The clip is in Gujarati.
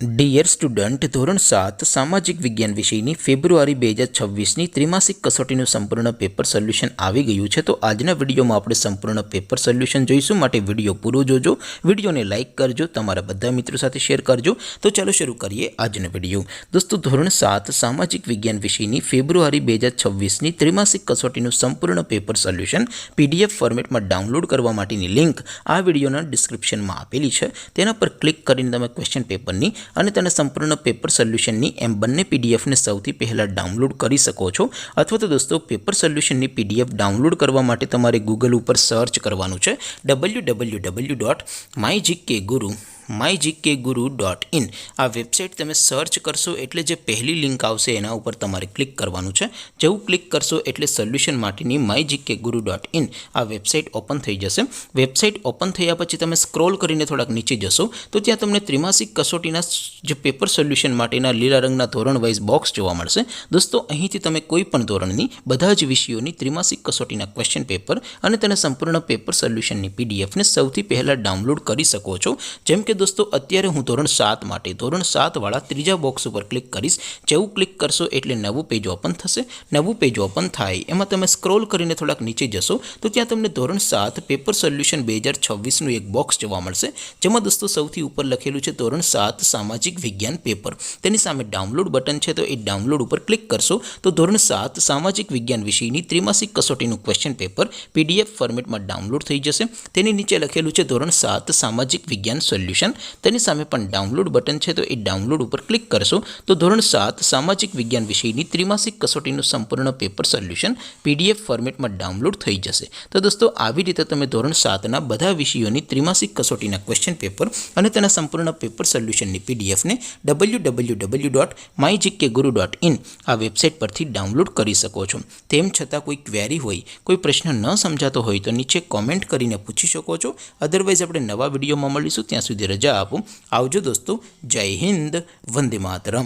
ડિયર સ્ટુડન્ટ, ધોરણ 7 સામાજિક વિજ્ઞાન વિષયની ફેબ્રુઆરી 2026ની ત્રિમાસિક કસોટીનું સંપૂર્ણ પેપર સોલ્યુશન આવી ગયું છે। તો આજના વિડીયોમાં આપણે સંપૂર્ણ પેપર સોલ્યુશન જોઈશું, માટે વિડીયો પૂરો જોજો, વિડીયોને લાઇક કરજો, તમારા બધા મિત્રો સાથે શેર કરજો। તો ચાલો શરૂ કરીએ આજનો વિડીયો। દોસ્તો, ધોરણ 7 સામાજિક વિજ્ઞાન વિષયની ફેબ્રુઆરી 2026ની ત્રિમાસિક કસોટીનું સંપૂર્ણ પેપર સોલ્યુશન PDF ફોર્મેટમાં ડાઉનલોડ કરવા માટેની લિંક આ વિડીયોના ડિસ્ક્રિપ્શનમાં આપેલી છે। તેના પર ક્લિક કરીને તમે ક્વેશ્ચન પેપરની અને તેના સંપૂર્ણ પેપર સોલ્યુશનની એમ બંને પીડીએફને સૌથી પહેલાં ડાઉનલોડ કરી શકો છો। અથવા તો દોસ્તો, પેપર સોલ્યુશનની પીડીએફ ડાઉનલોડ કરવા માટે તમારે ગૂગલ ઉપર સર્ચ કરવાનું છે www.mygkguru.in। આ વેબસાઇટ તમે સર્ચ કરશો એટલે જે પહેલી લિંક આવશે એના ઉપર તમારે ક્લિક કરવાનું છે। જેવું ક્લિક કરશો એટલે સોલ્યુશન માટેની mygkguru.in આ વેબસાઇટ ઓપન થઈ જશે। વેબસાઇટ ઓપન થયા પછી તમે સ્ક્રોલ કરીને થોડાક નીચે જશો તો ત્યાં તમને ત્રિમાસિક કસોટીના જે પેપર સોલ્યુશન માટેના લીલા રંગના ધોરણ વાઇઝ બોક્સ જોવા મળશે। દોસ્તો, અહીંથી તમે કોઈ પણ ધોરણની બધા જ વિષયોની ત્રિમાસિક કસોટીના ક્વેશ્ચન પેપર અને તેના સંપૂર્ણ પેપર સોલ્યુશનની પીડીએફને સૌથી પહેલાં ડાઉનલોડ કરી શકો છો। જેમ કે દોસ્તો, અત્યારે હું ધોરણ 7 માટે ધોરણ 7 વાળા ત્રીજા બોક્સ ઉપર ક્લિક કરીશ। જેવું ક્લિક કરશો એટલે નવું પેજ ઓપન થશે। નવું પેજ ઓપન થાય એમાં તમે સ્ક્રોલ કરીને થોડાક નીચે જશો તો ત્યાં તમને ધોરણ 7 પેપર સોલ્યુશન 2026નું એક બોક્સ જોવા મળશે, જેમાં દોસ્તો સૌથી ઉપર લખેલું છે ધોરણ 7 સામાજિક વિજ્ઞાન પેપર। તેની સામે ડાઉનલોડ બટન છે, તો એ ડાઉનલોડ ઉપર ક્લિક કરશો તો ધોરણ 7 સામાજિક વિજ્ઞાન વિષયની ત્રિમાસિક કસોટીનું ક્વેશ્ચન પેપર PDF ફોર્મેટમાં ડાઉનલોડ થઈ જશે। તેની નીચે લખેલું છે ધોરણ 7 સામાજિક વિજ્ઞાન સોલ્યુશન। તેની સામે પણ ડાઉનલોડ બટન છે, તો એ ડાઉનલોડ ઉપર ક્લિક કરશો તો ધોરણ 7 સામાજિક વિજ્ઞાન વિષયની ત્રિમાસિક કસોટીનું સંપૂર્ણ પેપર સોલ્યુશન PDF ફોર્મેટમાં ડાઉનલોડ થઈ જશે। તો દોસ્તો, આવી રીતે તમે ધોરણ 7ના બધા વિષયોની ત્રિમાસિક કસોટીના ક્વેશ્ચન પેપર અને તેના સંપૂર્ણ પેપર સોલ્યુશનની પીડીએફને www.mygkguru.in આ વેબસાઇટ પરથી ડાઉનલોડ કરી શકો છો। તેમ છતાં કોઈ ક્વેરી હોય, કોઈ પ્રશ્ન ન સમજાતો હોય તો નીચે કોમેન્ટ કરીને પૂછી શકો છો। અધરવાઇઝ આપણે નવા વિડીયોમાં મળીશું, ત્યાં સુધી રજા આપો। આવજો દોસ્તો, જય હિન્દ, વંદે માતરમ।